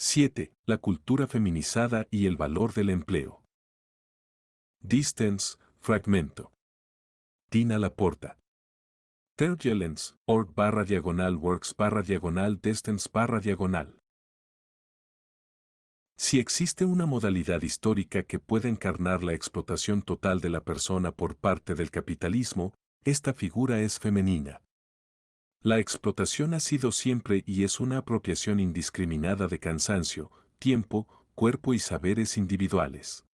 7. La cultura feminizada y el valor del empleo. Distance, fragmento. Tina Laporta. tergelens.org/works/distance/. Si existe una modalidad histórica que puede encarnar la explotación total de la persona por parte del capitalismo, esta figura es femenina. La explotación ha sido siempre y es una apropiación indiscriminada de cansancio, tiempo, cuerpo y saberes individuales.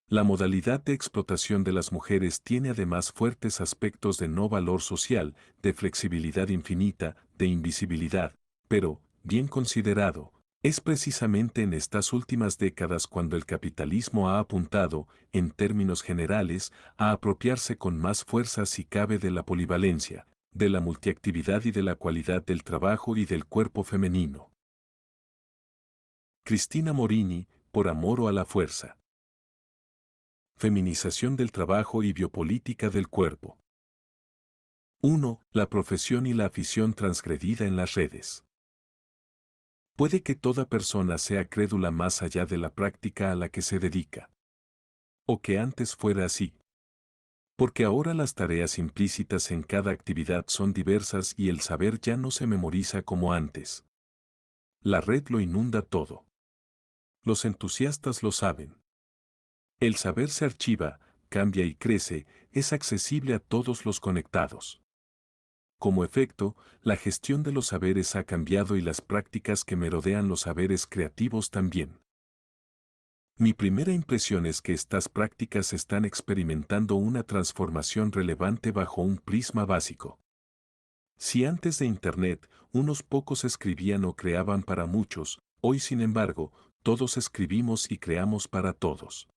La modalidad de explotación de las mujeres tiene además fuertes aspectos de no valor social, de flexibilidad infinita, de invisibilidad, pero, bien considerado, es precisamente en estas últimas décadas cuando el capitalismo ha apuntado, en términos generales, a apropiarse con más fuerza si cabe de la polivalencia, de la multiactividad y de la cualidad del trabajo y del cuerpo femenino. Cristina Morini, por amor o a la fuerza. Feminización del trabajo y biopolítica del cuerpo. 1. La profesión y la afición transgredida en las redes. Puede que toda persona sea crédula más allá de la práctica a la que se dedica. O que antes fuera así. Porque ahora las tareas implícitas en cada actividad son diversas y el saber ya no se memoriza como antes. La red lo inunda todo. Los entusiastas lo saben. El saber se archiva, cambia y crece, es accesible a todos los conectados. Como efecto, la gestión de los saberes ha cambiado y las prácticas que merodean los saberes creativos también. Mi primera impresión es que estas prácticas están experimentando una transformación relevante bajo un prisma básico. Si antes de Internet, unos pocos escribían o creaban para muchos, hoy sin embargo, todos escribimos y creamos para todos.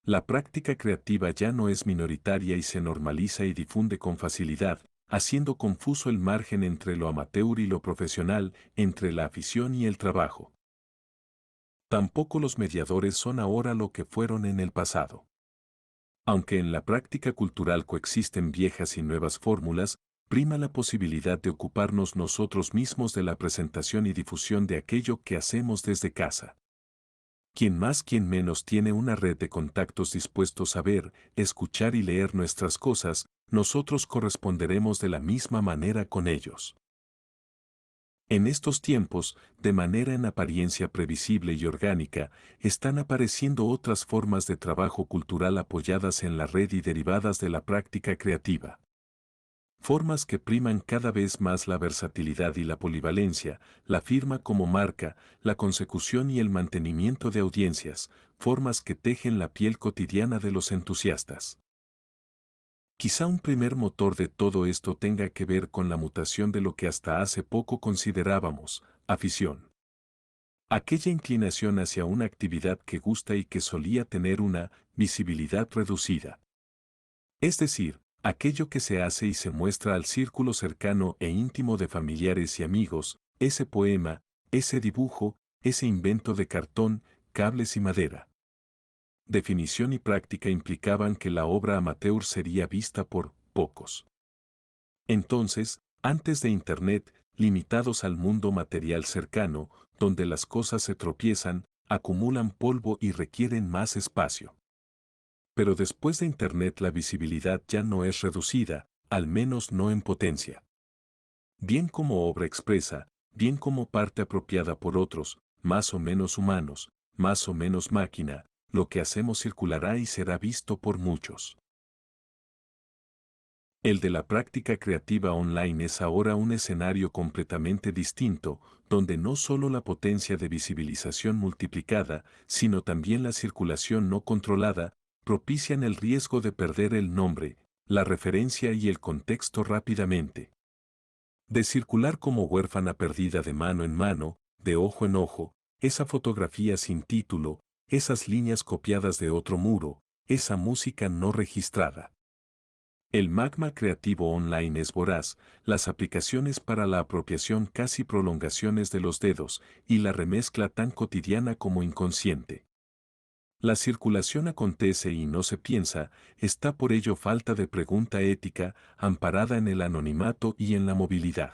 La práctica creativa ya no es minoritaria y se normaliza y difunde con facilidad, haciendo confuso el margen entre lo amateur y lo profesional, entre la afición y el trabajo. Tampoco los mediadores son ahora lo que fueron en el pasado. Aunque en la práctica cultural coexisten viejas y nuevas fórmulas, prima la posibilidad de ocuparnos nosotros mismos de la presentación y difusión de aquello que hacemos desde casa. Quien más, quien menos tiene una red de contactos dispuestos a ver, escuchar y leer nuestras cosas, nosotros corresponderemos de la misma manera con ellos. En estos tiempos, de manera en apariencia previsible y orgánica, están apareciendo otras formas de trabajo cultural apoyadas en la red y derivadas de la práctica creativa. Formas que priman cada vez más la versatilidad y la polivalencia, la firma como marca, la consecución y el mantenimiento de audiencias, formas que tejen la piel cotidiana de los entusiastas. Quizá un primer motor de todo esto tenga que ver con la mutación de lo que hasta hace poco considerábamos afición. Aquella inclinación hacia una actividad que gusta y que solía tener una visibilidad reducida. Es decir, aquello que se hace y se muestra al círculo cercano e íntimo de familiares y amigos, ese poema, ese dibujo, ese invento de cartón, cables y madera. Definición y práctica implicaban que la obra amateur sería vista por pocos. Entonces, antes de Internet, limitados al mundo material cercano, donde las cosas se tropiezan, acumulan polvo y requieren más espacio. Pero después de Internet la visibilidad ya no es reducida, al menos no en potencia. Bien como obra expresa, bien como parte apropiada por otros, más o menos humanos, más o menos máquina, lo que hacemos circulará y será visto por muchos. El de la práctica creativa online es ahora un escenario completamente distinto, donde no solo la potencia de visibilización multiplicada, sino también la circulación no controlada, propician el riesgo de perder el nombre, la referencia y el contexto rápidamente. De circular como huérfana perdida de mano en mano, de ojo en ojo, esa fotografía sin título, esas líneas copiadas de otro muro, esa música no registrada. El magma creativo online es voraz, las aplicaciones para la apropiación casi prolongaciones de los dedos, y la remezcla tan cotidiana como inconsciente. La circulación acontece y no se piensa, está por ello falta de pregunta ética, amparada en el anonimato y en la movilidad.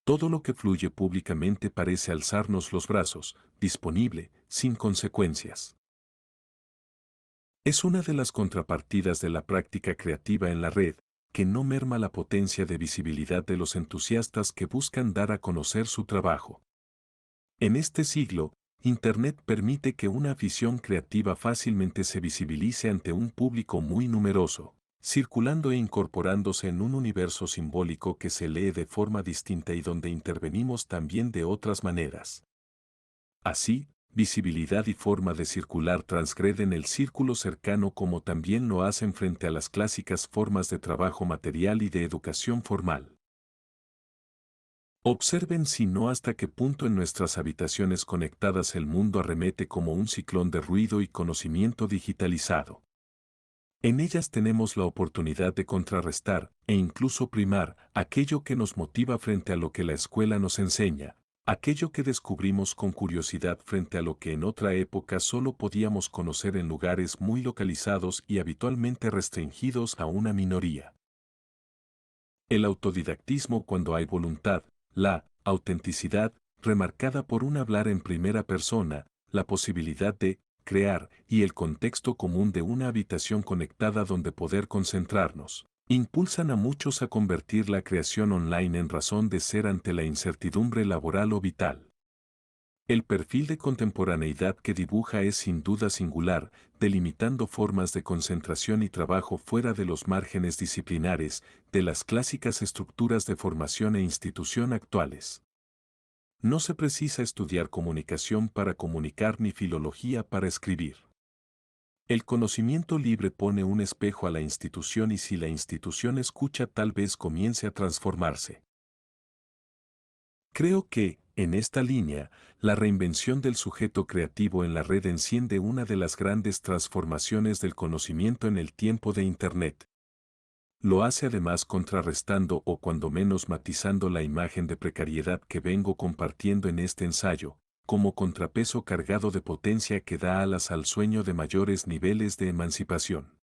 Todo lo que fluye públicamente parece alzarnos los brazos, disponible, sin consecuencias. Es una de las contrapartidas de la práctica creativa en la red, que no merma la potencia de visibilidad de los entusiastas que buscan dar a conocer su trabajo. En este siglo, Internet permite que una afición creativa fácilmente se visibilice ante un público muy numeroso, circulando e incorporándose en un universo simbólico que se lee de forma distinta y donde intervenimos también de otras maneras. Así, visibilidad y forma de circular transgreden el círculo cercano como también lo hacen frente a las clásicas formas de trabajo material y de educación formal. Observen si no hasta qué punto en nuestras habitaciones conectadas el mundo arremete como un ciclón de ruido y conocimiento digitalizado. En ellas tenemos la oportunidad de contrarrestar e incluso primar aquello que nos motiva frente a lo que la escuela nos enseña, aquello que descubrimos con curiosidad frente a lo que en otra época solo podíamos conocer en lugares muy localizados y habitualmente restringidos a una minoría. El autodidactismo cuando hay voluntad, la autenticidad, remarcada por un hablar en primera persona, la posibilidad de crear y el contexto común de una habitación conectada donde poder concentrarnos, impulsan a muchos a convertir la creación online en razón de ser ante la incertidumbre laboral o vital. El perfil de contemporaneidad que dibuja es sin duda singular, delimitando formas de concentración y trabajo fuera de los márgenes disciplinares, de las clásicas estructuras de formación e institución actuales. No se precisa estudiar comunicación para comunicar ni filología para escribir. El conocimiento libre pone un espejo a la institución y si la institución escucha tal vez comience a transformarse. Creo que, en esta línea, la reinvención del sujeto creativo en la red enciende una de las grandes transformaciones del conocimiento en el tiempo de Internet. Lo hace además contrarrestando o cuando menos matizando la imagen de precariedad que vengo compartiendo en este ensayo, como contrapeso cargado de potencia que da alas al sueño de mayores niveles de emancipación.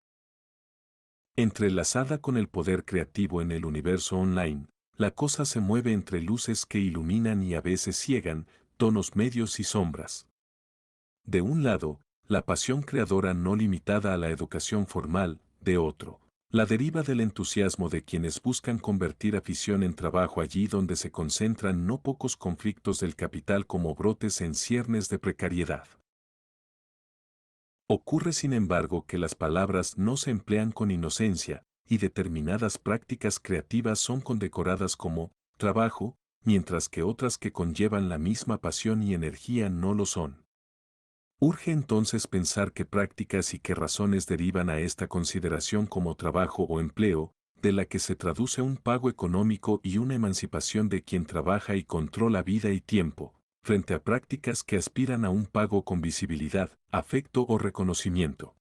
Entrelazada con el poder creativo en el universo online, la cosa se mueve entre luces que iluminan y a veces ciegan, tonos medios y sombras. De un lado, la pasión creadora no limitada a la educación formal, de otro, la deriva del entusiasmo de quienes buscan convertir afición en trabajo allí donde se concentran no pocos conflictos del capital como brotes en ciernes de precariedad. Ocurre sin embargo que las palabras no se emplean con inocencia, y determinadas prácticas creativas son condecoradas como trabajo, mientras que otras que conllevan la misma pasión y energía no lo son. Urge entonces pensar qué prácticas y qué razones derivan a esta consideración como trabajo o empleo, de la que se traduce un pago económico y una emancipación de quien trabaja y controla vida y tiempo, frente a prácticas que aspiran a un pago con visibilidad, afecto o reconocimiento.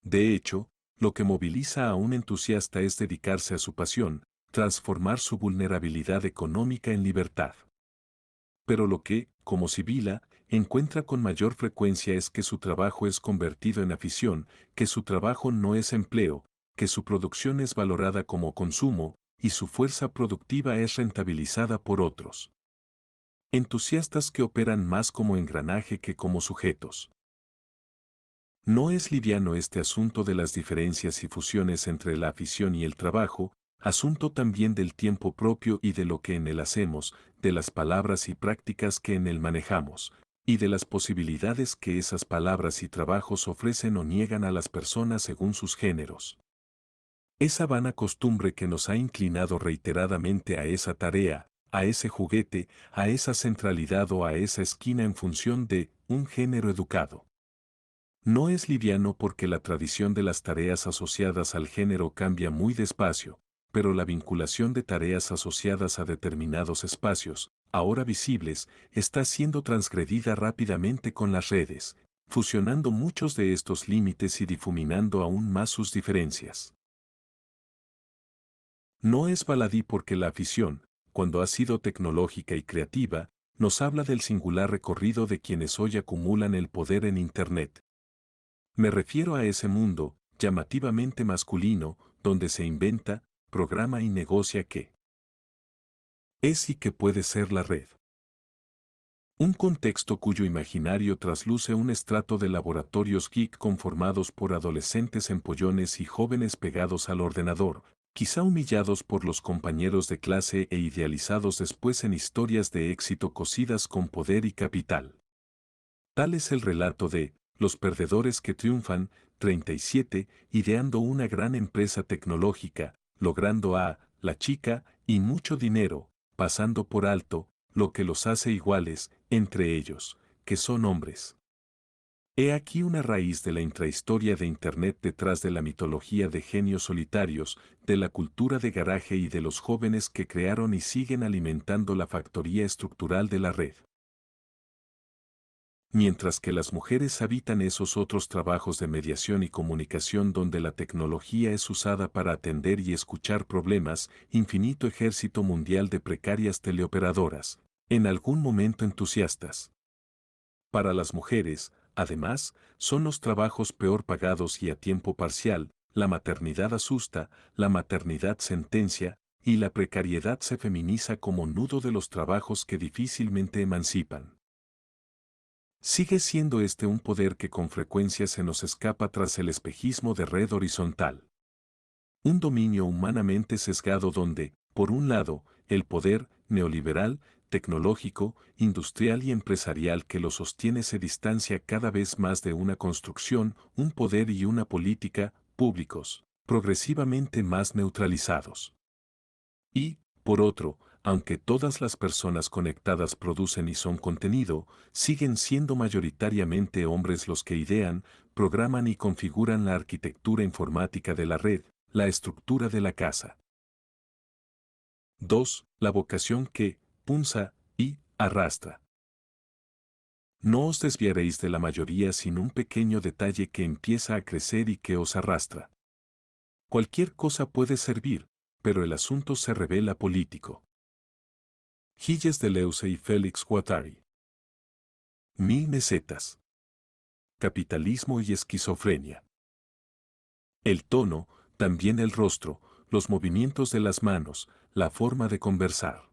De hecho, lo que moviliza a un entusiasta es dedicarse a su pasión, transformar su vulnerabilidad económica en libertad. Pero lo que, como Sibila, encuentra con mayor frecuencia es que su trabajo es convertido en afición, que su trabajo no es empleo, que su producción es valorada como consumo, y su fuerza productiva es rentabilizada por otros. Entusiastas que operan más como engranaje que como sujetos. No es liviano este asunto de las diferencias y fusiones entre la afición y el trabajo, asunto también del tiempo propio y de lo que en él hacemos, de las palabras y prácticas que en él manejamos, y de las posibilidades que esas palabras y trabajos ofrecen o niegan a las personas según sus géneros. Esa vana costumbre que nos ha inclinado reiteradamente a esa tarea, a ese juguete, a esa centralidad o a esa esquina en función de un género educado. No es liviano porque la tradición de las tareas asociadas al género cambia muy despacio, pero la vinculación de tareas asociadas a determinados espacios, ahora visibles, está siendo transgredida rápidamente con las redes, fusionando muchos de estos límites y difuminando aún más sus diferencias. No es baladí porque la afición, cuando ha sido tecnológica y creativa, nos habla del singular recorrido de quienes hoy acumulan el poder en Internet. Me refiero a ese mundo, llamativamente masculino, donde se inventa, programa y negocia qué. Es y que puede ser la red. Un contexto cuyo imaginario trasluce un estrato de laboratorios geek conformados por adolescentes empollones y jóvenes pegados al ordenador, quizá humillados por los compañeros de clase e idealizados después en historias de éxito cosidas con poder y capital. Tal es el relato de Los perdedores que triunfan, 37, ideando una gran empresa tecnológica, logrando la chica y mucho dinero, pasando por alto lo que los hace iguales, entre ellos, que son hombres. He aquí una raíz de la intrahistoria de Internet detrás de la mitología de genios solitarios, de la cultura de garaje y de los jóvenes que crearon y siguen alimentando la factoría estructural de la red. Mientras que las mujeres habitan esos otros trabajos de mediación y comunicación donde la tecnología es usada para atender y escuchar problemas, infinito ejército mundial de precarias teleoperadoras, en algún momento entusiastas. Para las mujeres, además, son los trabajos peor pagados y a tiempo parcial, la maternidad asusta, la maternidad sentencia, y la precariedad se feminiza como nudo de los trabajos que difícilmente emancipan. Sigue siendo este un poder que con frecuencia se nos escapa tras el espejismo de red horizontal. Un dominio humanamente sesgado donde, por un lado, el poder neoliberal, tecnológico, industrial y empresarial que lo sostiene se distancia cada vez más de una construcción, un poder y una política, públicos, progresivamente más neutralizados. Y, por otro, aunque todas las personas conectadas producen y son contenido, siguen siendo mayoritariamente hombres los que idean, programan y configuran la arquitectura informática de la red, la estructura de la casa. 2. La vocación que, punza y arrastra. No os desviaréis de la mayoría sin un pequeño detalle que empieza a crecer y que os arrastra. Cualquier cosa puede servir, pero el asunto se revela político. Gilles Deleuze y Félix Guattari. 1000 mesetas. Capitalismo y esquizofrenia. El tono, también el rostro, los movimientos de las manos, la forma de conversar.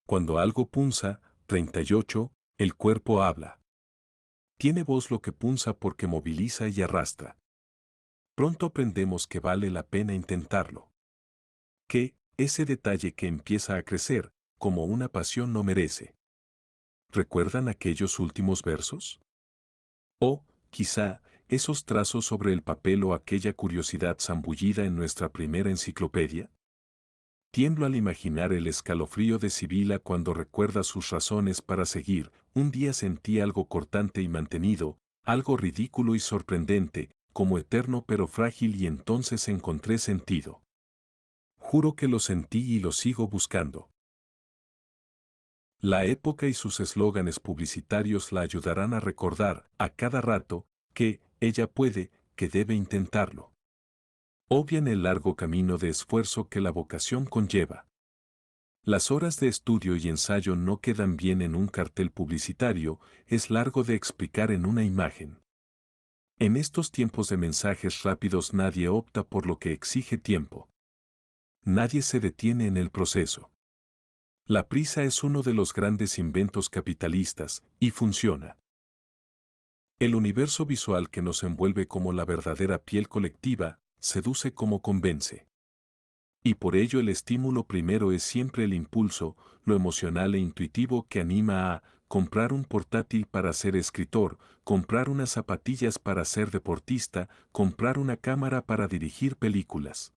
Cuando algo punza, 38, el cuerpo habla. Tiene voz lo que punza porque moviliza y arrastra. Pronto aprendemos que vale la pena intentarlo. Que, ese detalle que empieza a crecer, como una pasión no merece. ¿Recuerdan aquellos últimos versos? O, quizá, esos trazos sobre el papel o aquella curiosidad zambullida en nuestra primera enciclopedia. Tiemblo al imaginar el escalofrío de Sibila cuando recuerda sus razones para seguir. Un día sentí algo cortante y mantenido, algo ridículo y sorprendente, como eterno pero frágil y entonces encontré sentido. Juro que lo sentí y lo sigo buscando. La época y sus eslóganes publicitarios la ayudarán a recordar, a cada rato, que ella puede, que debe intentarlo. Obvian el largo camino de esfuerzo que la vocación conlleva. Las horas de estudio y ensayo no quedan bien en un cartel publicitario, es largo de explicar en una imagen. En estos tiempos de mensajes rápidos nadie opta por lo que exige tiempo. Nadie se detiene en el proceso. La prisa es uno de los grandes inventos capitalistas, y funciona. El universo visual que nos envuelve como la verdadera piel colectiva, seduce como convence. Y por ello el estímulo primero es siempre el impulso, lo emocional e intuitivo que anima a comprar un portátil para ser escritor, comprar unas zapatillas para ser deportista, comprar una cámara para dirigir películas.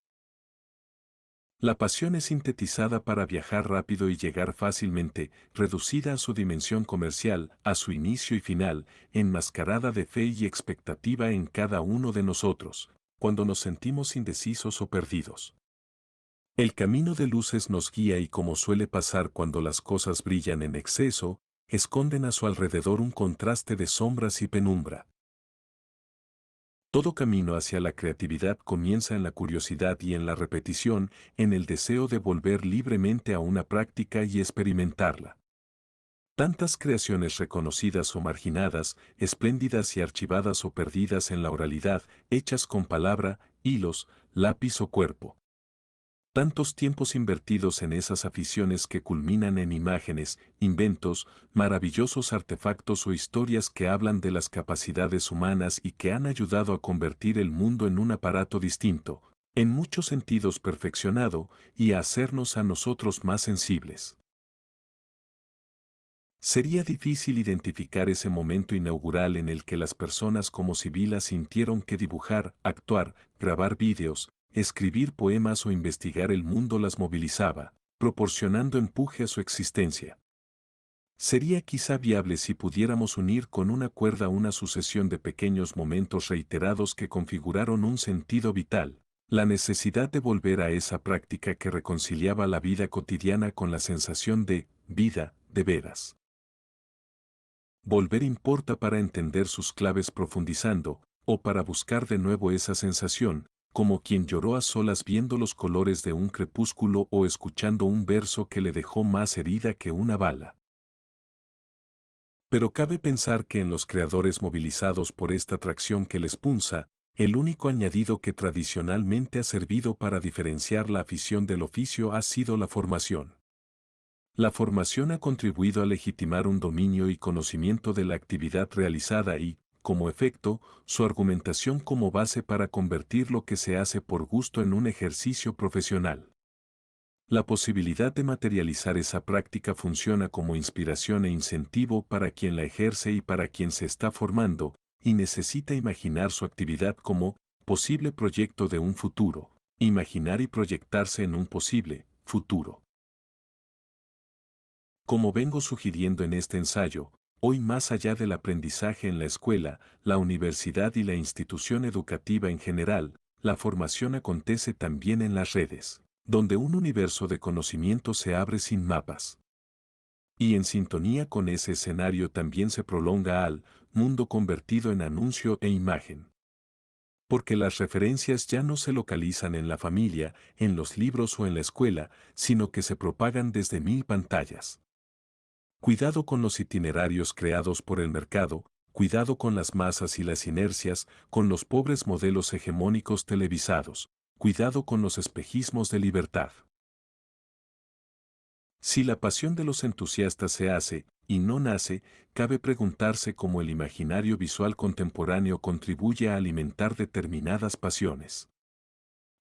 La pasión es sintetizada para viajar rápido y llegar fácilmente, reducida a su dimensión comercial, a su inicio y final, enmascarada de fe y expectativa en cada uno de nosotros, cuando nos sentimos indecisos o perdidos. El camino de luces nos guía y como suele pasar cuando las cosas brillan en exceso, esconden a su alrededor un contraste de sombras y penumbra. Todo camino hacia la creatividad comienza en la curiosidad y en la repetición, en el deseo de volver libremente a una práctica y experimentarla. Tantas creaciones reconocidas o marginadas, espléndidas y archivadas o perdidas en la oralidad, hechas con palabra, hilos, lápiz o cuerpo. Tantos tiempos invertidos en esas aficiones que culminan en imágenes, inventos, maravillosos artefactos o historias que hablan de las capacidades humanas y que han ayudado a convertir el mundo en un aparato distinto, en muchos sentidos perfeccionado, y a hacernos a nosotros más sensibles. Sería difícil identificar ese momento inaugural en el que las personas como Sibila sintieron que dibujar, actuar, grabar vídeos, escribir poemas o investigar el mundo las movilizaba, proporcionando empuje a su existencia. Sería quizá viable si pudiéramos unir con una cuerda una sucesión de pequeños momentos reiterados que configuraron un sentido vital, la necesidad de volver a esa práctica que reconciliaba la vida cotidiana con la sensación de vida, de veras. Volver importa para entender sus claves profundizando, o para buscar de nuevo esa sensación, como quien lloró a solas viendo los colores de un crepúsculo o escuchando un verso que le dejó más herida que una bala. Pero cabe pensar que en los creadores movilizados por esta atracción que les punza, el único añadido que tradicionalmente ha servido para diferenciar la afición del oficio ha sido la formación. La formación ha contribuido a legitimar un dominio y conocimiento de la actividad realizada y, como efecto, su argumentación como base para convertir lo que se hace por gusto en un ejercicio profesional. La posibilidad de materializar esa práctica funciona como inspiración e incentivo para quien la ejerce y para quien se está formando, y necesita imaginar su actividad como posible proyecto de un futuro, imaginar y proyectarse en un posible futuro. Como vengo sugiriendo en este ensayo, hoy más allá del aprendizaje en la escuela, la universidad y la institución educativa en general, la formación acontece también en las redes, donde un universo de conocimiento se abre sin mapas. Y en sintonía con ese escenario también se prolonga al mundo convertido en anuncio e imagen. Porque las referencias ya no se localizan en la familia, en los libros o en la escuela, sino que se propagan desde mil pantallas. Cuidado con los itinerarios creados por el mercado, cuidado con las masas y las inercias, con los pobres modelos hegemónicos televisados, cuidado con los espejismos de libertad. Si la pasión de los entusiastas se hace, y no nace, cabe preguntarse cómo el imaginario visual contemporáneo contribuye a alimentar determinadas pasiones.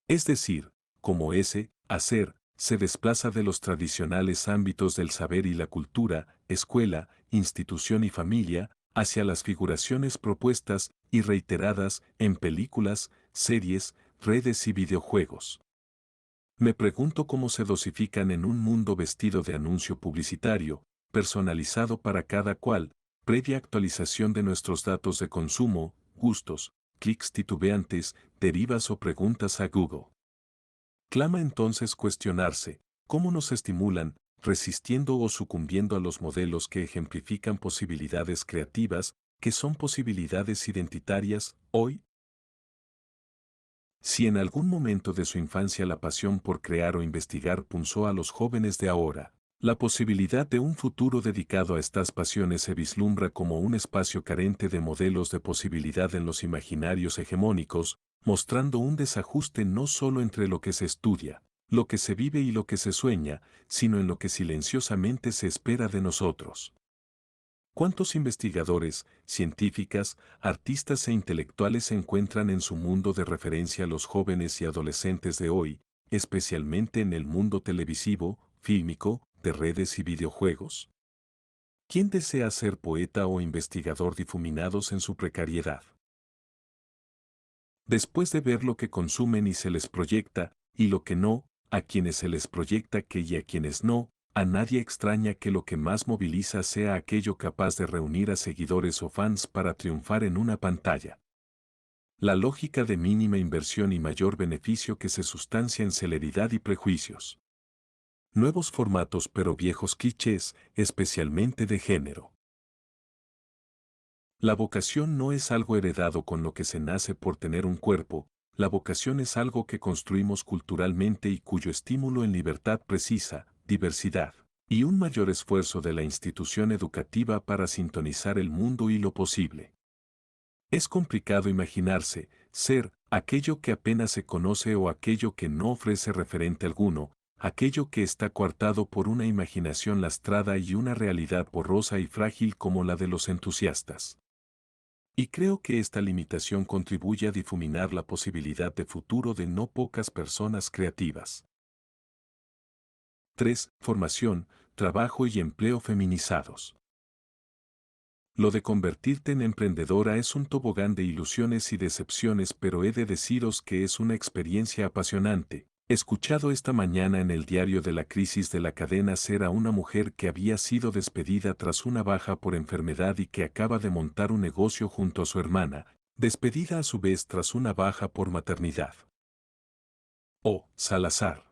Es decir, cómo ese, hacer, se desplaza de los tradicionales ámbitos del saber y la cultura, escuela, institución y familia, hacia las figuraciones propuestas y reiteradas en películas, series, redes y videojuegos. Me pregunto cómo se dosifican en un mundo vestido de anuncio publicitario, personalizado para cada cual, previa actualización de nuestros datos de consumo, gustos, clics titubeantes, derivas o preguntas a Google. Clama entonces cuestionarse, ¿cómo nos estimulan, resistiendo o sucumbiendo a los modelos que ejemplifican posibilidades creativas, que son posibilidades identitarias, hoy? Si en algún momento de su infancia la pasión por crear o investigar punzó a los jóvenes de ahora, la posibilidad de un futuro dedicado a estas pasiones se vislumbra como un espacio carente de modelos de posibilidad en los imaginarios hegemónicos, mostrando un desajuste no solo entre lo que se estudia, lo que se vive y lo que se sueña, sino en lo que silenciosamente se espera de nosotros. ¿Cuántos investigadores, científicas, artistas e intelectuales se encuentran en su mundo de referencia a los jóvenes y adolescentes de hoy, especialmente en el mundo televisivo, fílmico, de redes y videojuegos? ¿Quién desea ser poeta o investigador difuminados en su precariedad? Después de ver lo que consumen y se les proyecta, y lo que no, a quienes se les proyecta que y a quienes no, a nadie extraña que lo que más moviliza sea aquello capaz de reunir a seguidores o fans para triunfar en una pantalla. La lógica de mínima inversión y mayor beneficio que se sustancia en celeridad y prejuicios. Nuevos formatos pero viejos clichés, especialmente de género. La vocación no es algo heredado con lo que se nace por tener un cuerpo, la vocación es algo que construimos culturalmente y cuyo estímulo en libertad precisa, diversidad, y un mayor esfuerzo de la institución educativa para sintonizar el mundo y lo posible. Es complicado imaginarse, ser, aquello que apenas se conoce o aquello que no ofrece referente alguno, aquello que está coartado por una imaginación lastrada y una realidad borrosa y frágil como la de los entusiastas. Y creo que esta limitación contribuye a difuminar la posibilidad de futuro de no pocas personas creativas. 3. Formación, trabajo y empleo feminizados. Lo de convertirte en emprendedora es un tobogán de ilusiones y decepciones, pero he de deciros que es una experiencia apasionante. He escuchado esta mañana en el diario de la crisis de la cadena SER a una mujer que había sido despedida tras una baja por enfermedad y que acaba de montar un negocio junto a su hermana, despedida a su vez tras una baja por maternidad. Oh, Salazar.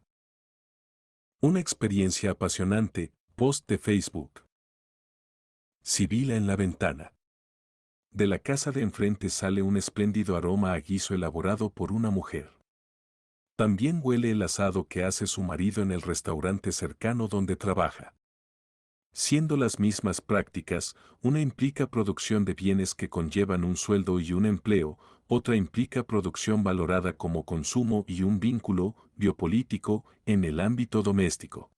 Una experiencia apasionante, post de Facebook. Sibila en la ventana. De la casa de enfrente sale un espléndido aroma a guiso elaborado por una mujer. También huele el asado que hace su marido en el restaurante cercano donde trabaja. Siendo las mismas prácticas, una implica producción de bienes que conllevan un sueldo y un empleo, otra implica producción valorada como consumo y un vínculo biopolítico en el ámbito doméstico.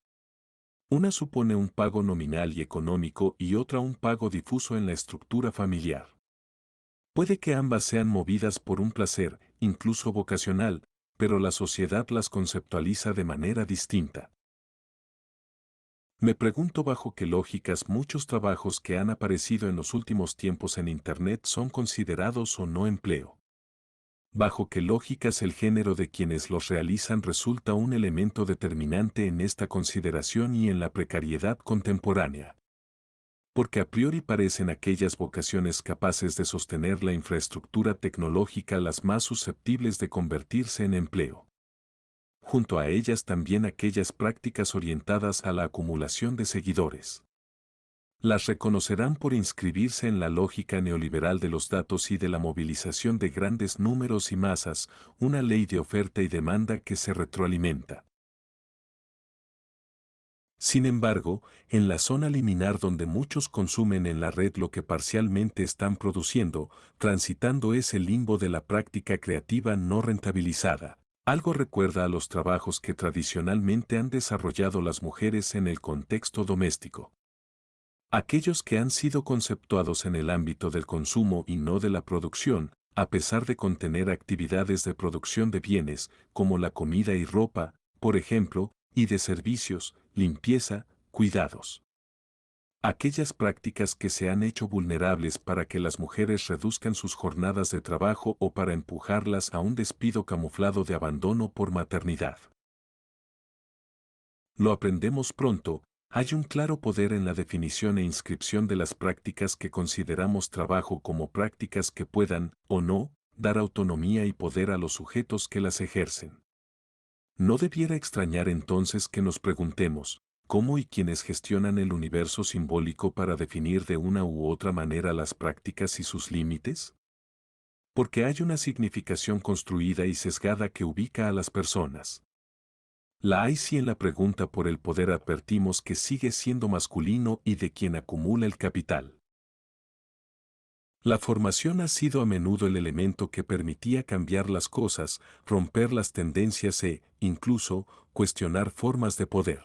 Una supone un pago nominal y económico y otra un pago difuso en la estructura familiar. Puede que ambas sean movidas por un placer, incluso vocacional, pero la sociedad las conceptualiza de manera distinta. Me pregunto bajo qué lógicas muchos trabajos que han aparecido en los últimos tiempos en Internet son considerados o no empleo. Bajo qué lógicas el género de quienes los realizan resulta un elemento determinante en esta consideración y en la precariedad contemporánea. Porque a priori parecen aquellas vocaciones capaces de sostener la infraestructura tecnológica las más susceptibles de convertirse en empleo. Junto a ellas también aquellas prácticas orientadas a la acumulación de seguidores. Las reconocerán por inscribirse en la lógica neoliberal de los datos y de la movilización de grandes números y masas, una ley de oferta y demanda que se retroalimenta. Sin embargo, en la zona liminar donde muchos consumen en la red lo que parcialmente están produciendo, transitando ese limbo de la práctica creativa no rentabilizada. Algo recuerda a los trabajos que tradicionalmente han desarrollado las mujeres en el contexto doméstico. Aquellos que han sido conceptuados en el ámbito del consumo y no de la producción, a pesar de contener actividades de producción de bienes, como la comida y ropa, por ejemplo, y de servicios, limpieza, cuidados. Aquellas prácticas que se han hecho vulnerables para que las mujeres reduzcan sus jornadas de trabajo o para empujarlas a un despido camuflado de abandono por maternidad. Lo aprendemos pronto, hay un claro poder en la definición e inscripción de las prácticas que consideramos trabajo como prácticas que puedan, o no, dar autonomía y poder a los sujetos que las ejercen. No debiera extrañar entonces que nos preguntemos, ¿cómo y quiénes gestionan el universo simbólico para definir de una u otra manera las prácticas y sus límites? Porque hay una significación construida y sesgada que ubica a las personas. La hay si en la pregunta por el poder advertimos que sigue siendo masculino y de quien acumula el capital. La formación ha sido a menudo el elemento que permitía cambiar las cosas, romper las tendencias e, incluso, cuestionar formas de poder.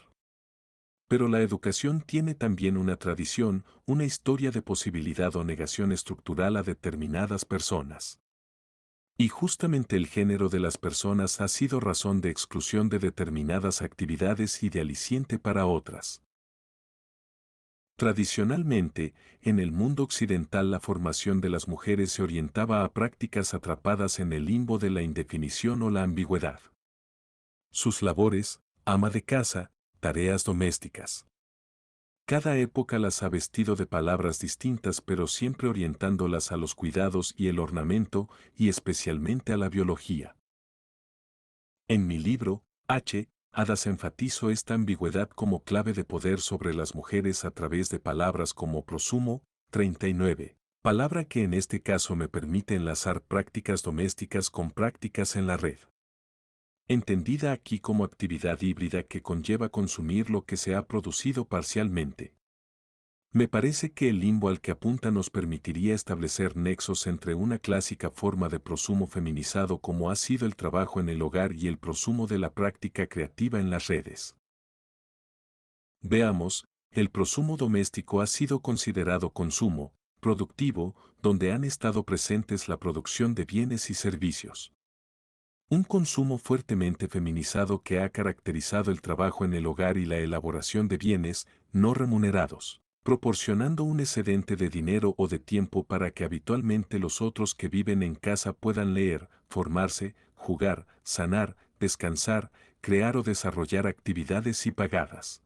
Pero la educación tiene también una tradición, una historia de posibilidad o negación estructural a determinadas personas. Y justamente el género de las personas ha sido razón de exclusión de determinadas actividades y de aliciente para otras. Tradicionalmente, en el mundo occidental la formación de las mujeres se orientaba a prácticas atrapadas en el limbo de la indefinición o la ambigüedad. Sus labores, ama de casa, tareas domésticas. Cada época las ha vestido de palabras distintas pero siempre orientándolas a los cuidados y el ornamento y especialmente a la biología. En mi libro, Hadas enfatizo esta ambigüedad como clave de poder sobre las mujeres a través de palabras como prosumo, 39, palabra que en este caso me permite enlazar prácticas domésticas con prácticas en la red. Entendida aquí como actividad híbrida que conlleva consumir lo que se ha producido parcialmente. Me parece que el limbo al que apunta nos permitiría establecer nexos entre una clásica forma de prosumo feminizado como ha sido el trabajo en el hogar y el prosumo de la práctica creativa en las redes. Veamos, el prosumo doméstico ha sido considerado consumo, productivo, donde han estado presentes la producción de bienes y servicios. Un consumo fuertemente feminizado que ha caracterizado el trabajo en el hogar y la elaboración de bienes no remunerados, proporcionando un excedente de dinero o de tiempo para que habitualmente los otros que viven en casa puedan leer, formarse, jugar, sanar, descansar, crear o desarrollar actividades y pagadas.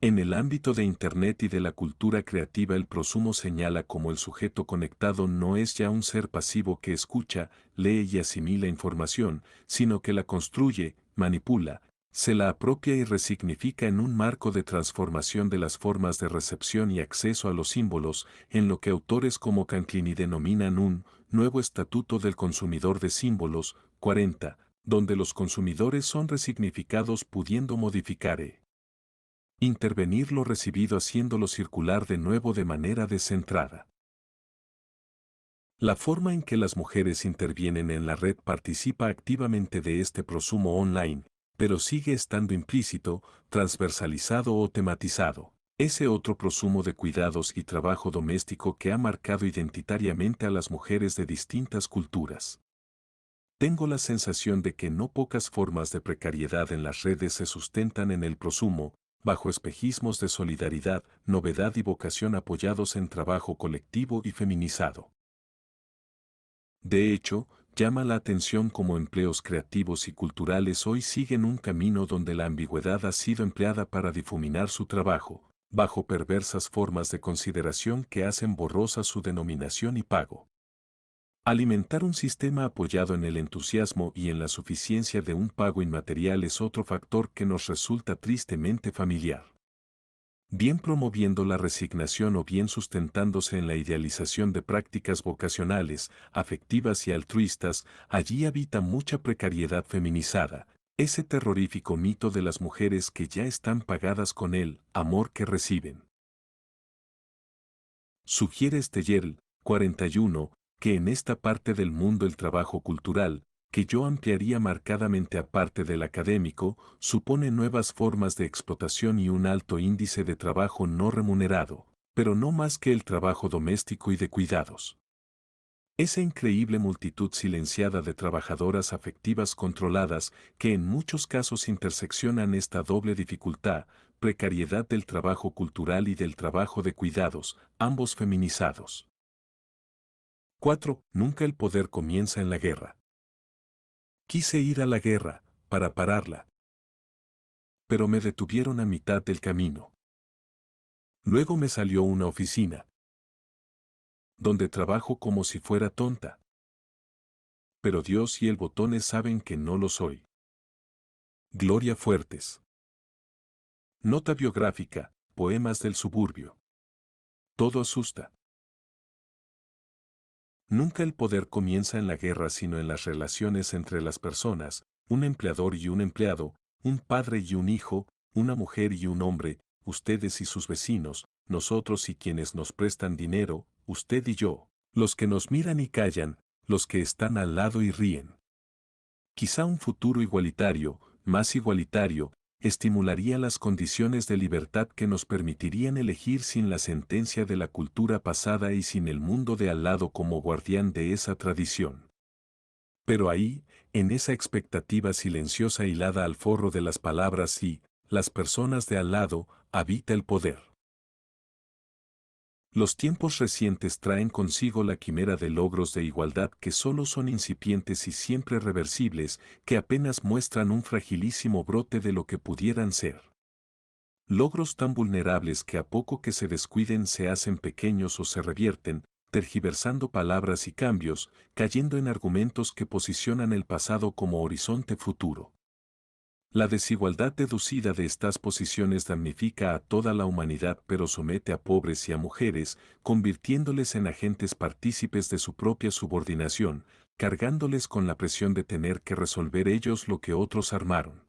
En el ámbito de Internet y de la cultura creativa, el prosumo señala como el sujeto conectado no es ya un ser pasivo que escucha, lee y asimila información, sino que la construye, manipula, se la apropia y resignifica en un marco de transformación de las formas de recepción y acceso a los símbolos, en lo que autores como Canclini denominan un nuevo estatuto del consumidor de símbolos, 40, donde los consumidores son resignificados pudiendo modificar intervenir lo recibido haciéndolo circular de nuevo de manera descentrada. La forma en que las mujeres intervienen en la red participa activamente de este prosumo online, pero sigue estando implícito, transversalizado o tematizado. Ese otro prosumo de cuidados y trabajo doméstico que ha marcado identitariamente a las mujeres de distintas culturas. Tengo la sensación de que no pocas formas de precariedad en las redes se sustentan en el prosumo, bajo espejismos de solidaridad, novedad y vocación apoyados en trabajo colectivo y feminizado. De hecho, llama la atención cómo empleos creativos y culturales hoy siguen un camino donde la ambigüedad ha sido empleada para difuminar su trabajo, bajo perversas formas de consideración que hacen borrosa su denominación y pago. Alimentar un sistema apoyado en el entusiasmo y en la suficiencia de un pago inmaterial es otro factor que nos resulta tristemente familiar. Bien promoviendo la resignación o bien sustentándose en la idealización de prácticas vocacionales, afectivas y altruistas, allí habita mucha precariedad feminizada, ese terrorífico mito de las mujeres que ya están pagadas con el amor que reciben. Sugiere Steyer, 41, que en esta parte del mundo el trabajo cultural, que yo ampliaría marcadamente aparte del académico, supone nuevas formas de explotación y un alto índice de trabajo no remunerado, pero no más que el trabajo doméstico y de cuidados. Esa increíble multitud silenciada de trabajadoras afectivas controladas que en muchos casos interseccionan esta doble dificultad, precariedad del trabajo cultural y del trabajo de cuidados, ambos feminizados. 4. Nunca el poder comienza en la guerra. Quise ir a la guerra, para pararla. Pero me detuvieron a mitad del camino. Luego me salió una oficina, donde trabajo como si fuera tonta. Pero Dios y el botones saben que no lo soy. Gloria Fuertes. Nota biográfica, poemas del suburbio. Todo asusta. Nunca el poder comienza en la guerra sino en las relaciones entre las personas, un empleador y un empleado, un padre y un hijo, una mujer y un hombre, ustedes y sus vecinos, nosotros y quienes nos prestan dinero, usted y yo, los que nos miran y callan, los que están al lado y ríen. Quizá un futuro igualitario, más igualitario, estimularía las condiciones de libertad que nos permitirían elegir sin la sentencia de la cultura pasada y sin el mundo de al lado como guardián de esa tradición. Pero ahí, en esa expectativa silenciosa hilada al forro de las palabras y, las personas de al lado, habita el poder. Los tiempos recientes traen consigo la quimera de logros de igualdad que solo son incipientes y siempre reversibles, que apenas muestran un fragilísimo brote de lo que pudieran ser. Logros tan vulnerables que a poco que se descuiden se hacen pequeños o se revierten, tergiversando palabras y cambios, cayendo en argumentos que posicionan el pasado como horizonte futuro. La desigualdad deducida de estas posiciones damnifica a toda la humanidad pero somete a pobres y a mujeres, convirtiéndoles en agentes partícipes de su propia subordinación, cargándoles con la presión de tener que resolver ellos lo que otros armaron.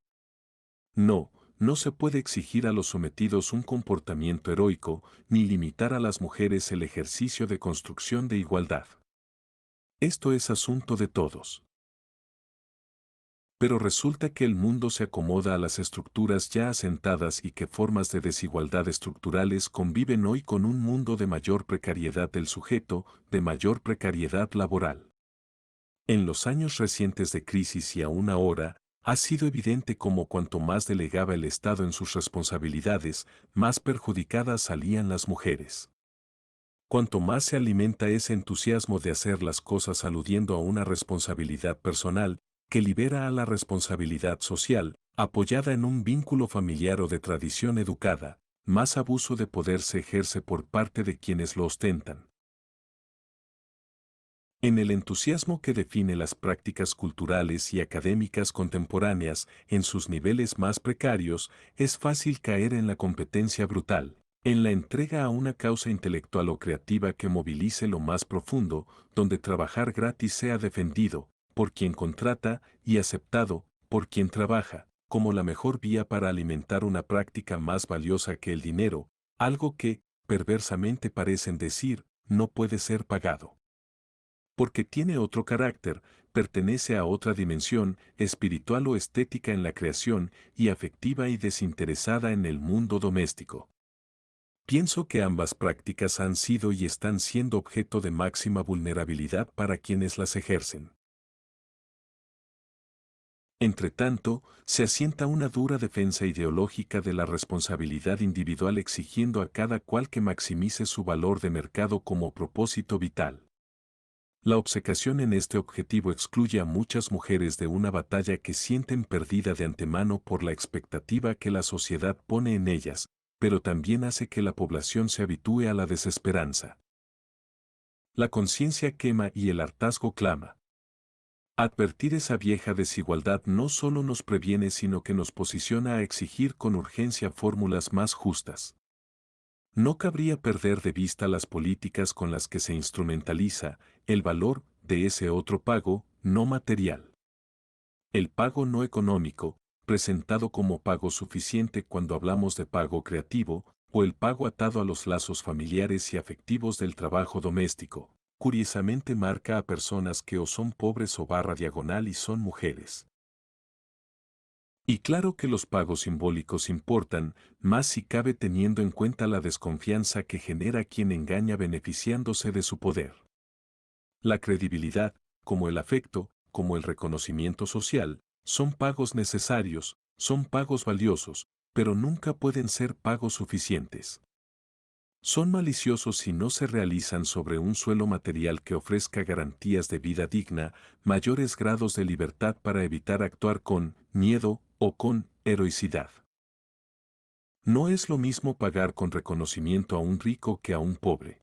No, no se puede exigir a los sometidos un comportamiento heroico, ni limitar a las mujeres el ejercicio de construcción de igualdad. Esto es asunto de todos. Pero resulta que el mundo se acomoda a las estructuras ya asentadas y que formas de desigualdad estructurales conviven hoy con un mundo de mayor precariedad del sujeto, de mayor precariedad laboral. En los años recientes de crisis y aún ahora, ha sido evidente cómo cuanto más delegaba el Estado en sus responsabilidades, más perjudicadas salían las mujeres. Cuanto más se alimenta ese entusiasmo de hacer las cosas aludiendo a una responsabilidad personal, que libera a la responsabilidad social, apoyada en un vínculo familiar o de tradición educada, más abuso de poder se ejerce por parte de quienes lo ostentan. En el entusiasmo que define las prácticas culturales y académicas contemporáneas en sus niveles más precarios, es fácil caer en la competencia brutal, en la entrega a una causa intelectual o creativa que movilice lo más profundo, donde trabajar gratis sea defendido, por quien contrata, y aceptado, por quien trabaja, como la mejor vía para alimentar una práctica más valiosa que el dinero, algo que, perversamente parecen decir, no puede ser pagado. Porque tiene otro carácter, pertenece a otra dimensión, espiritual o estética en la creación, y afectiva y desinteresada en el mundo doméstico. Pienso que ambas prácticas han sido y están siendo objeto de máxima vulnerabilidad para quienes las ejercen. Entretanto, se asienta una dura defensa ideológica de la responsabilidad individual exigiendo a cada cual que maximice su valor de mercado como propósito vital. La obcecación en este objetivo excluye a muchas mujeres de una batalla que sienten perdida de antemano por la expectativa que la sociedad pone en ellas, pero también hace que la población se habitúe a la desesperanza. La conciencia quema y el hartazgo clama. Advertir esa vieja desigualdad no solo nos previene sino que nos posiciona a exigir con urgencia fórmulas más justas. No cabría perder de vista las políticas con las que se instrumentaliza el valor de ese otro pago no material. El pago no económico, presentado como pago suficiente cuando hablamos de pago creativo, o el pago atado a los lazos familiares y afectivos del trabajo doméstico, curiosamente marca a personas que o son pobres o barra diagonal y son mujeres. Y claro que los pagos simbólicos importan, más si cabe teniendo en cuenta la desconfianza que genera quien engaña beneficiándose de su poder. La credibilidad, como el afecto, como el reconocimiento social, son pagos necesarios, son pagos valiosos, pero nunca pueden ser pagos suficientes. Son maliciosos si no se realizan sobre un suelo material que ofrezca garantías de vida digna, mayores grados de libertad para evitar actuar con miedo o con heroicidad. No es lo mismo pagar con reconocimiento a un rico que a un pobre.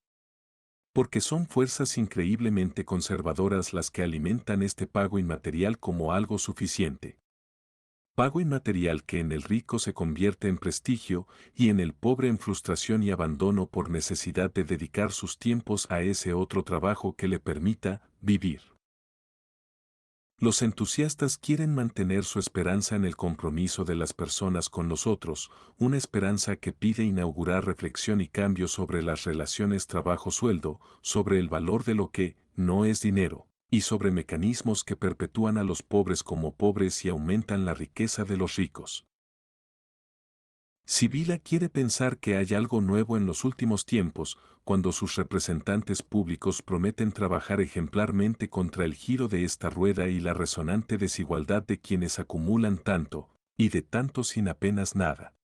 Porque son fuerzas increíblemente conservadoras las que alimentan este pago inmaterial como algo suficiente. Pago inmaterial que en el rico se convierte en prestigio y en el pobre en frustración y abandono por necesidad de dedicar sus tiempos a ese otro trabajo que le permita vivir. Los entusiastas quieren mantener su esperanza en el compromiso de las personas con los otros, una esperanza que pide inaugurar reflexión y cambio sobre las relaciones trabajo-sueldo, sobre el valor de lo que no es dinero, y sobre mecanismos que perpetúan a los pobres como pobres y aumentan la riqueza de los ricos. Sibila quiere pensar que hay algo nuevo en los últimos tiempos, cuando sus representantes públicos prometen trabajar ejemplarmente contra el giro de esta rueda y la resonante desigualdad de quienes acumulan tanto, y de tanto sin apenas nada.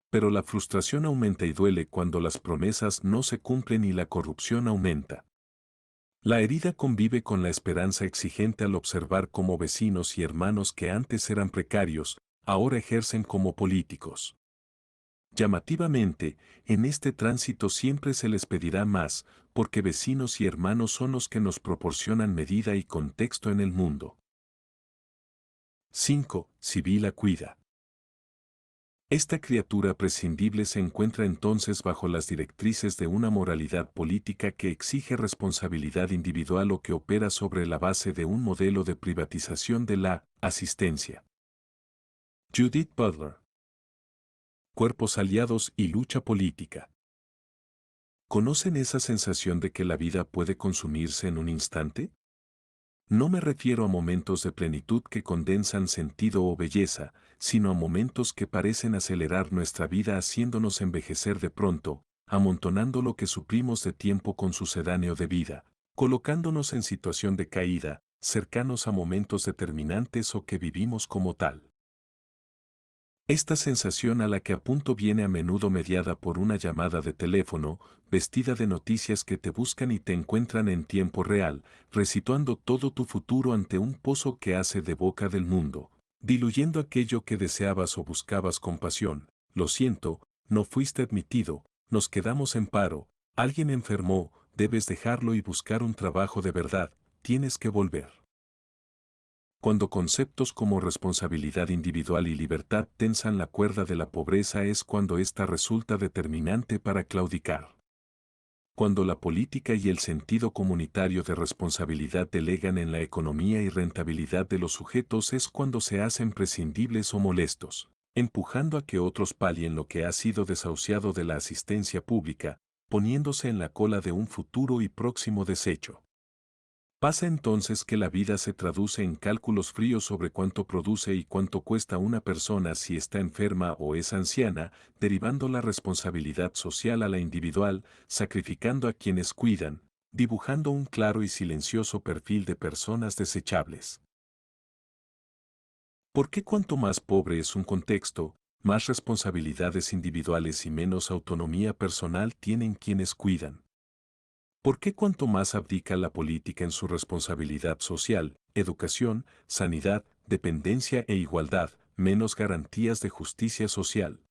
Pero la frustración aumenta y duele cuando las promesas no se cumplen y la corrupción aumenta. La herida convive con la esperanza exigente al observar cómo vecinos y hermanos que antes eran precarios, ahora ejercen como políticos. Llamativamente, en este tránsito siempre se les pedirá más, porque vecinos y hermanos son los que nos proporcionan medida y contexto en el mundo. 5. Sibila cuida. Esta criatura prescindible se encuentra entonces bajo las directrices de una moralidad política que exige responsabilidad individual o que opera sobre la base de un modelo de privatización de la asistencia. Judith Butler. cuerpos aliados y lucha política. ¿Conocen esa sensación de que la vida puede consumirse en un instante? No me refiero a momentos de plenitud que condensan sentido o belleza, sino a momentos que parecen acelerar nuestra vida haciéndonos envejecer de pronto, amontonando lo que suplimos de tiempo con sucedáneo de vida, colocándonos en situación de caída, cercanos a momentos determinantes o que vivimos como tal. Esta sensación a la que apunto viene a menudo mediada por una llamada de teléfono, vestida de noticias que te buscan y te encuentran en tiempo real, resituando todo tu futuro ante un pozo que hace de boca del mundo, diluyendo aquello que deseabas o buscabas con pasión. Lo siento, no fuiste admitido, nos quedamos en paro, alguien enfermó, debes dejarlo y buscar un trabajo de verdad, tienes que volver. Cuando conceptos como responsabilidad individual y libertad tensan la cuerda de la pobreza es cuando ésta resulta determinante para claudicar. Cuando la política y el sentido comunitario de responsabilidad delegan en la economía y rentabilidad de los sujetos es cuando se hacen prescindibles o molestos, empujando a que otros palien lo que ha sido desahuciado de la asistencia pública, poniéndose en la cola de un futuro y próximo desecho. Pasa entonces que la vida se traduce en cálculos fríos sobre cuánto produce y cuánto cuesta una persona si está enferma o es anciana, derivando la responsabilidad social a la individual, sacrificando a quienes cuidan, dibujando un claro y silencioso perfil de personas desechables. ¿Por qué cuanto más pobre es un contexto, más responsabilidades individuales y menos autonomía personal tienen quienes cuidan? ¿Por qué cuanto más abdica la política en su responsabilidad social, educación, sanidad, dependencia e igualdad, menos garantías de justicia social?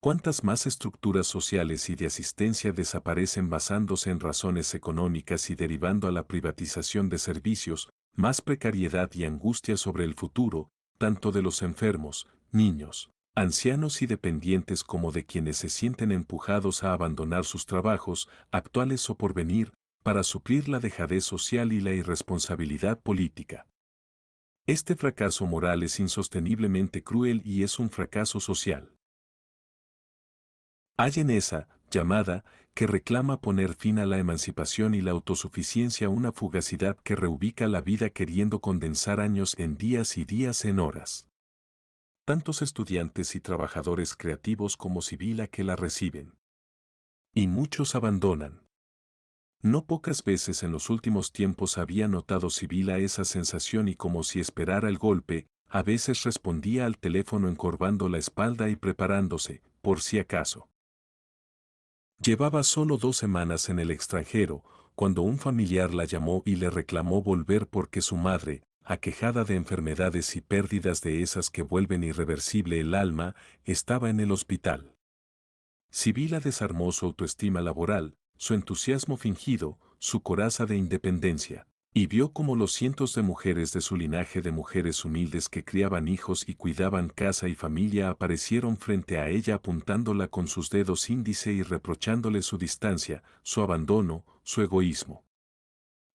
¿Cuántas más estructuras sociales y de asistencia desaparecen basándose en razones económicas y derivando a la privatización de servicios, más precariedad y angustia sobre el futuro, tanto de los enfermos, niños, ancianos y dependientes como de quienes se sienten empujados a abandonar sus trabajos, actuales o por venir, para suplir la dejadez social y la irresponsabilidad política? Este fracaso moral es insosteniblemente cruel y es un fracaso social. Hay en esa llamada que reclama poner fin a la emancipación y la autosuficiencia una fugacidad que reubica la vida queriendo condensar años en días y días en horas. Tantos estudiantes y trabajadores creativos como Sibila que la reciben. Y muchos abandonan. No pocas veces en los últimos tiempos había notado Sibila esa sensación y como si esperara el golpe, a veces respondía al teléfono encorvando la espalda y preparándose, por si acaso. Llevaba solo 2 semanas en el extranjero, cuando un familiar la llamó y le reclamó volver porque su madre, aquejada de enfermedades y pérdidas de esas que vuelven irreversible el alma, estaba en el hospital. Sibila desarmó su autoestima laboral, su entusiasmo fingido, su coraza de independencia, y vio cómo los cientos de mujeres de su linaje de mujeres humildes que criaban hijos y cuidaban casa y familia aparecieron frente a ella apuntándola con sus dedos índice y reprochándole su distancia, su abandono, su egoísmo.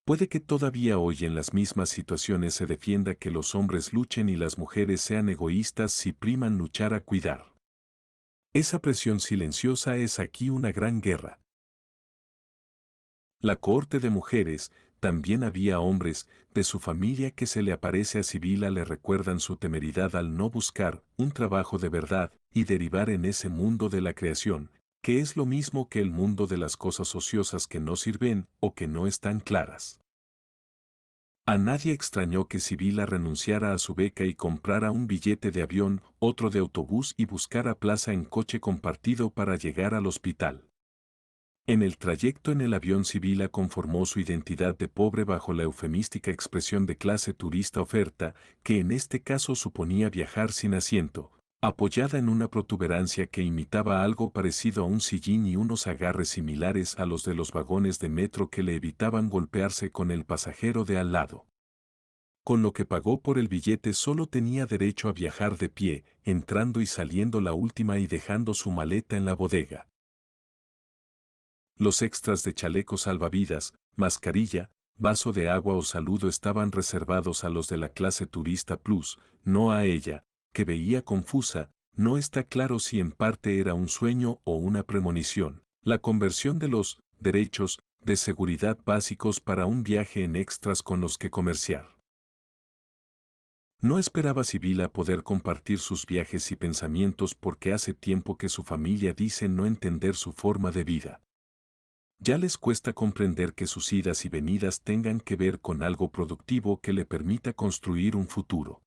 Puede que todavía hoy en las mismas situaciones se defienda que los hombres luchen y las mujeres sean egoístas si priman luchar a cuidar. Esa presión silenciosa es aquí una gran guerra. La cohorte de mujeres, también había hombres, de su familia que se le aparece a Sibila le recuerdan su temeridad al no buscar un trabajo de verdad y derivar en ese mundo de la creación, que es lo mismo que el mundo de las cosas ociosas que no sirven o que no están claras. A nadie extrañó que Sibila renunciara a su beca y comprara un billete de avión, otro de autobús y buscara plaza en coche compartido para llegar al hospital. En el trayecto en el avión Sibila conformó su identidad de pobre bajo la eufemística expresión de clase turista oferta, que en este caso suponía viajar sin asiento, apoyada en una protuberancia que imitaba algo parecido a un sillín y unos agarres similares a los de los vagones de metro que le evitaban golpearse con el pasajero de al lado. Con lo que pagó por el billete solo tenía derecho a viajar de pie, entrando y saliendo la última y dejando su maleta en la bodega. Los extras de chaleco salvavidas, mascarilla, vaso de agua o saludo estaban reservados a los de la clase turista plus, no a ella, que veía confusa, no está claro si en parte era un sueño o una premonición, la conversión de los derechos de seguridad básicos para un viaje en extras con los que comerciar. No esperaba Sibila poder compartir sus viajes y pensamientos porque hace tiempo que su familia dice no entender su forma de vida. Ya les cuesta comprender que sus idas y venidas tengan que ver con algo productivo que le permita construir un futuro.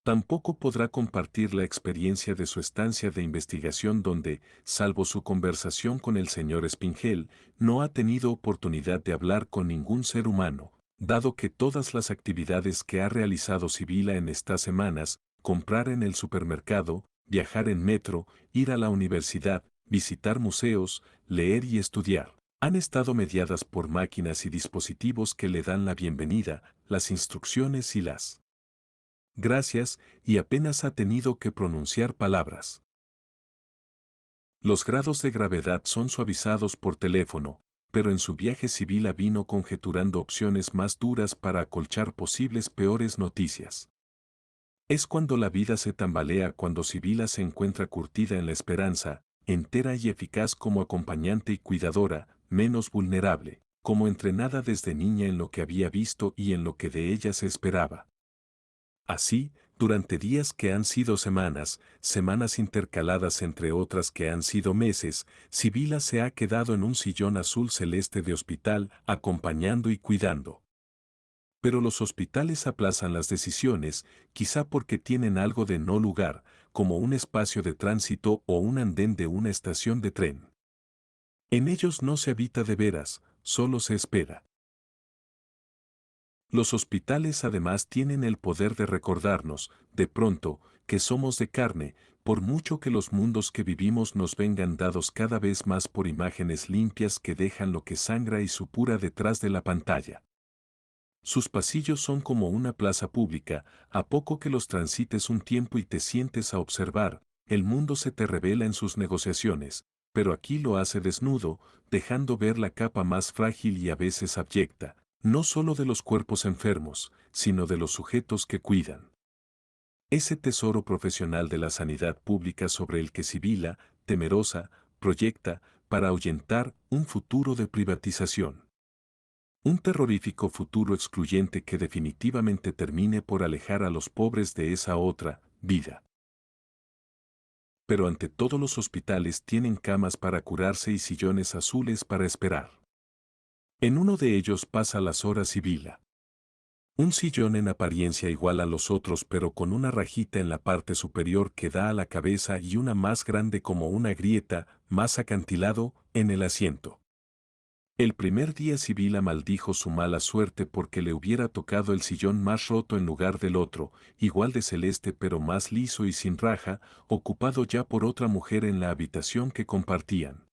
Tampoco podrá compartir la experiencia de su estancia de investigación donde, salvo su conversación con el señor Spingel, no ha tenido oportunidad de hablar con ningún ser humano, dado que todas las actividades que ha realizado Sibila en estas semanas, comprar en el supermercado, viajar en metro, ir a la universidad, visitar museos, leer y estudiar, han estado mediadas por máquinas y dispositivos que le dan la bienvenida, las instrucciones y las gracias, y apenas ha tenido que pronunciar palabras. Los grados de gravedad son suavizados por teléfono, pero en su viaje Sibila vino conjeturando opciones más duras para acolchar posibles peores noticias. Es cuando la vida se tambalea cuando Sibila se encuentra curtida en la esperanza, entera y eficaz como acompañante y cuidadora, menos vulnerable, como entrenada desde niña en lo que había visto y en lo que de ella se esperaba. Así, durante días que han sido semanas, semanas intercaladas entre otras que han sido meses, Sibila se ha quedado en un sillón azul celeste de hospital, acompañando y cuidando. Pero los hospitales aplazan las decisiones, quizá porque tienen algo de no lugar, como un espacio de tránsito o un andén de una estación de tren. En ellos no se habita de veras, solo se espera. Los hospitales además tienen el poder de recordarnos, de pronto, que somos de carne, por mucho que los mundos que vivimos nos vengan dados cada vez más por imágenes limpias que dejan lo que sangra y supura detrás de la pantalla. Sus pasillos son como una plaza pública, a poco que los transites un tiempo y te sientes a observar, el mundo se te revela en sus negociaciones, pero aquí lo hace desnudo, dejando ver la capa más frágil y a veces abyecta, no solo de los cuerpos enfermos, sino de los sujetos que cuidan. Ese tesoro profesional de la sanidad pública sobre el que Sibila, temerosa, proyecta, para ahuyentar un futuro de privatización. Un terrorífico futuro excluyente que definitivamente termine por alejar a los pobres de esa otra vida. Pero ante todo los hospitales tienen camas para curarse y sillones azules para esperar. En uno de ellos pasa las horas Sibila. Un sillón en apariencia igual a los otros pero con una rajita en la parte superior que da a la cabeza y una más grande como una grieta, más acantilado, en el asiento. El primer día Sibila maldijo su mala suerte porque le hubiera tocado el sillón más roto en lugar del otro, igual de celeste pero más liso y sin raja, ocupado ya por otra mujer en la habitación que compartían.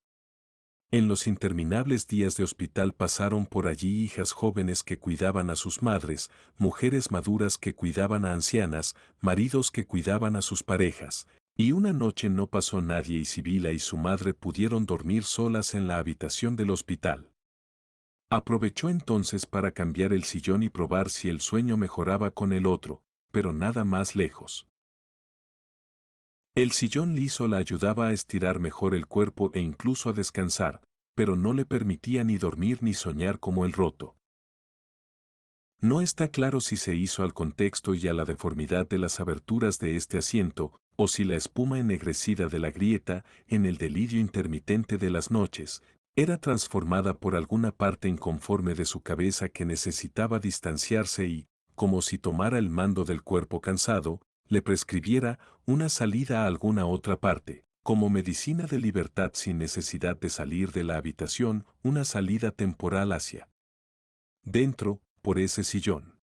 En los interminables días de hospital pasaron por allí hijas jóvenes que cuidaban a sus madres, mujeres maduras que cuidaban a ancianas, maridos que cuidaban a sus parejas, y una noche no pasó nadie y Sibila y su madre pudieron dormir solas en la habitación del hospital. Aprovechó entonces para cambiar el sillón y probar si el sueño mejoraba con el otro, pero nada más lejos. El sillón liso la ayudaba a estirar mejor el cuerpo e incluso a descansar, pero no le permitía ni dormir ni soñar como el roto. No está claro si se hizo al contexto y a la deformidad de las aberturas de este asiento, o si la espuma ennegrecida de la grieta, en el delirio intermitente de las noches, era transformada por alguna parte inconforme de su cabeza que necesitaba distanciarse y, como si tomara el mando del cuerpo cansado, le prescribiera una salida a alguna otra parte, como medicina de libertad sin necesidad de salir de la habitación, una salida temporal hacia dentro, por ese sillón.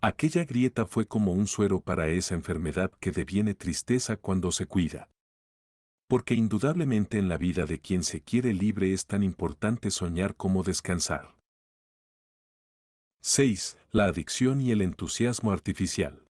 Aquella grieta fue como un suero para esa enfermedad que deviene tristeza cuando se cuida. Porque indudablemente en la vida de quien se quiere libre es tan importante soñar como descansar. 6. La adicción y el entusiasmo artificial.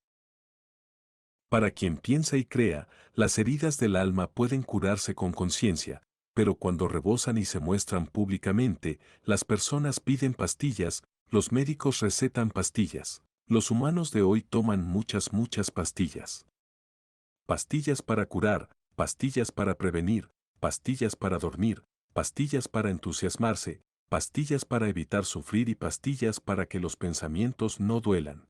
Para quien piensa y crea, las heridas del alma pueden curarse con conciencia, pero cuando rebosan y se muestran públicamente, las personas piden pastillas, los médicos recetan pastillas. Los humanos de hoy toman muchas pastillas. pastillas para curar, pastillas para prevenir, pastillas para dormir, pastillas para entusiasmarse, pastillas para evitar sufrir y pastillas para que los pensamientos no duelan.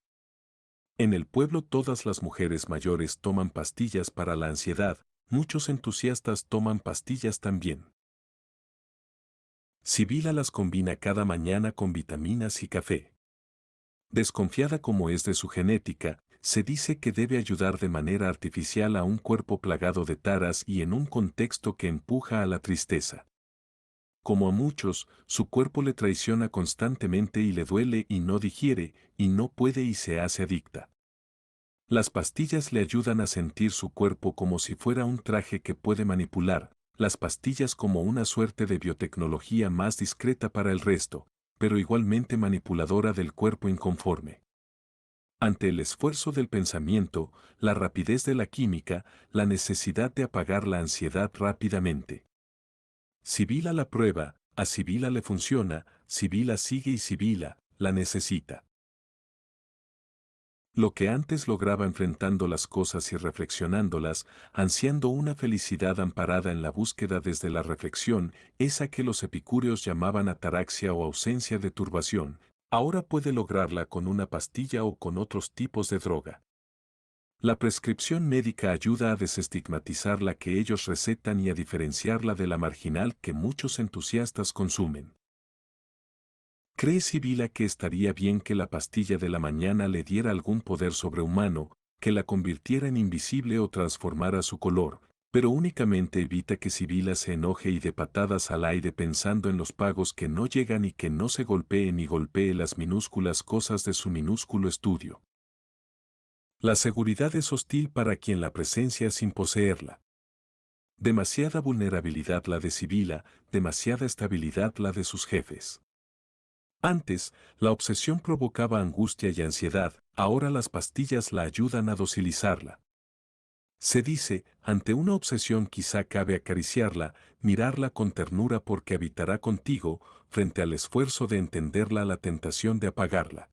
En el pueblo todas las mujeres mayores toman pastillas para la ansiedad, muchos entusiastas toman pastillas también. Sibila las combina cada mañana con vitaminas y café. Desconfiada como es de su genética, se dice que debe ayudar de manera artificial a un cuerpo plagado de taras y en un contexto que empuja a la tristeza. Como a muchos, su cuerpo le traiciona constantemente y le duele y no digiere, y no puede y se hace adicta. Las pastillas le ayudan a sentir su cuerpo como si fuera un traje que puede manipular, las pastillas como una suerte de biotecnología más discreta para el resto, pero igualmente manipuladora del cuerpo inconforme. Ante el esfuerzo del pensamiento, la rapidez de la química, la necesidad de apagar la ansiedad rápidamente. Sibila la prueba, a Sibila le funciona, Sibila sigue y Sibila la necesita. Lo que antes lograba enfrentando las cosas y reflexionándolas, ansiando una felicidad amparada en la búsqueda desde la reflexión, esa que los epicúreos llamaban ataraxia o ausencia de turbación, ahora puede lograrla con una pastilla o con otros tipos de droga. La prescripción médica ayuda a desestigmatizar la que ellos recetan y a diferenciarla de la marginal que muchos entusiastas consumen. ¿Cree Sibila que estaría bien que la pastilla de la mañana le diera algún poder sobrehumano, que la convirtiera en invisible o transformara su color, pero únicamente evita que Sibila se enoje y dé patadas al aire pensando en los pagos que no llegan y que no se golpee ni golpee las minúsculas cosas de su minúsculo estudio? La seguridad es hostil para quien la presencia sin poseerla. Demasiada vulnerabilidad la de Sibila, demasiada estabilidad la de sus jefes. Antes, la obsesión provocaba angustia y ansiedad, ahora las pastillas la ayudan a docilizarla. Se dice, ante una obsesión quizá cabe acariciarla, mirarla con ternura porque habitará contigo, frente al esfuerzo de entenderla la tentación de apagarla.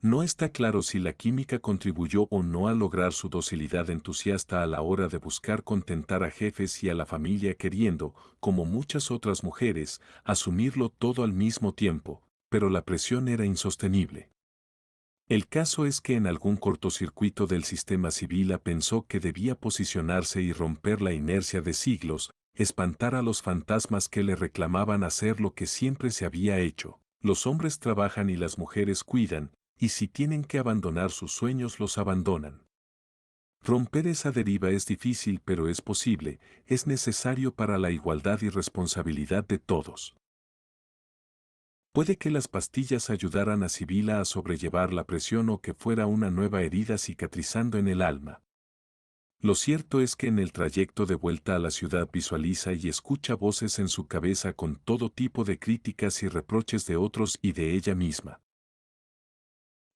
No está claro si la química contribuyó o no a lograr su docilidad entusiasta a la hora de buscar contentar a jefes y a la familia queriendo, como muchas otras mujeres, asumirlo todo al mismo tiempo, pero la presión era insostenible. El caso es que en algún cortocircuito del sistema Sibila pensó que debía posicionarse y romper la inercia de siglos, espantar a los fantasmas que le reclamaban hacer lo que siempre se había hecho. Los hombres trabajan y las mujeres cuidan, y si tienen que abandonar sus sueños los abandonan. Romper esa deriva es difícil pero es posible, es necesario para la igualdad y responsabilidad de todos. Puede que las pastillas ayudaran a Sibila a sobrellevar la presión o que fuera una nueva herida cicatrizando en el alma. Lo cierto es que en el trayecto de vuelta a la ciudad visualiza y escucha voces en su cabeza con todo tipo de críticas y reproches de otros y de ella misma.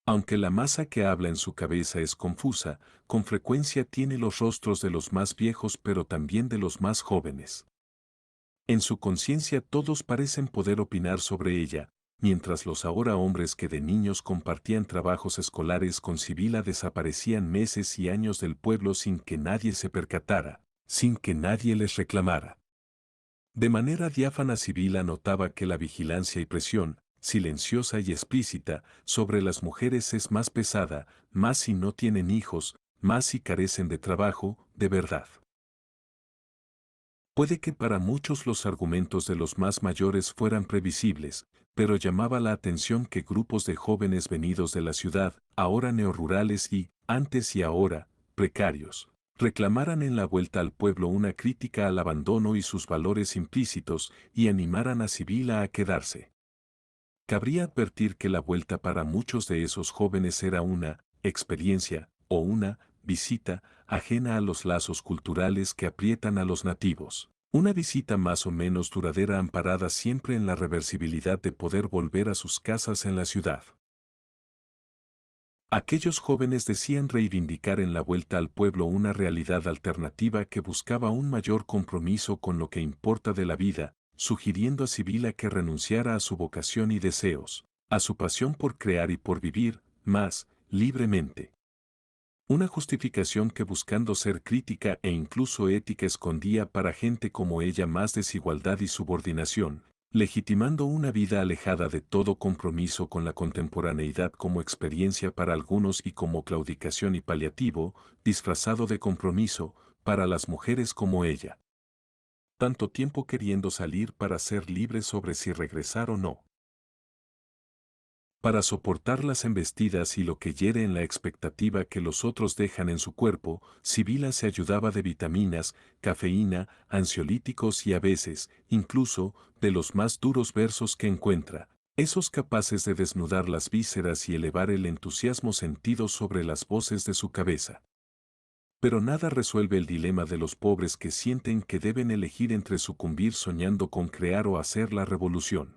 Aunque la masa que habla en su cabeza es confusa, con frecuencia tiene los rostros de los más viejos pero también de los más jóvenes. En su conciencia todos parecen poder opinar sobre ella, mientras los ahora hombres que de niños compartían trabajos escolares con Sibila desaparecían meses y años del pueblo sin que nadie se percatara, sin que nadie les reclamara. De manera diáfana Sibila notaba que la vigilancia y presión, silenciosa y explícita, sobre las mujeres es más pesada, más si no tienen hijos, más si carecen de trabajo, de verdad. Puede que para muchos los argumentos de los más mayores fueran previsibles, pero llamaba la atención que grupos de jóvenes venidos de la ciudad, ahora neorurales y, antes y ahora, precarios, reclamaran en la vuelta al pueblo una crítica al abandono y sus valores implícitos y animaran a Sibila a quedarse. Cabría advertir que la vuelta para muchos de esos jóvenes era una experiencia o una visita ajena a los lazos culturales que aprietan a los nativos. Una visita más o menos duradera amparada siempre en la reversibilidad de poder volver a sus casas en la ciudad. Aquellos jóvenes decían reivindicar en la vuelta al pueblo una realidad alternativa que buscaba un mayor compromiso con lo que importa de la vida, sugiriendo a Sibila que renunciara a su vocación y deseos, a su pasión por crear y por vivir, más, libremente. Una justificación que buscando ser crítica e incluso ética escondía para gente como ella más desigualdad y subordinación, legitimando una vida alejada de todo compromiso con la contemporaneidad como experiencia para algunos y como claudicación y paliativo, disfrazado de compromiso, para las mujeres como ella. Tanto tiempo queriendo salir para ser libre sobre si regresar o no. Para soportar las embestidas y lo que hiere en la expectativa que los otros dejan en su cuerpo, Sibila se ayudaba de vitaminas, cafeína, ansiolíticos y a veces, incluso, de los más duros versos que encuentra, esos capaces de desnudar las vísceras y elevar el entusiasmo sentido sobre las voces de su cabeza. Pero nada resuelve el dilema de los pobres que sienten que deben elegir entre sucumbir soñando con crear o hacer la revolución.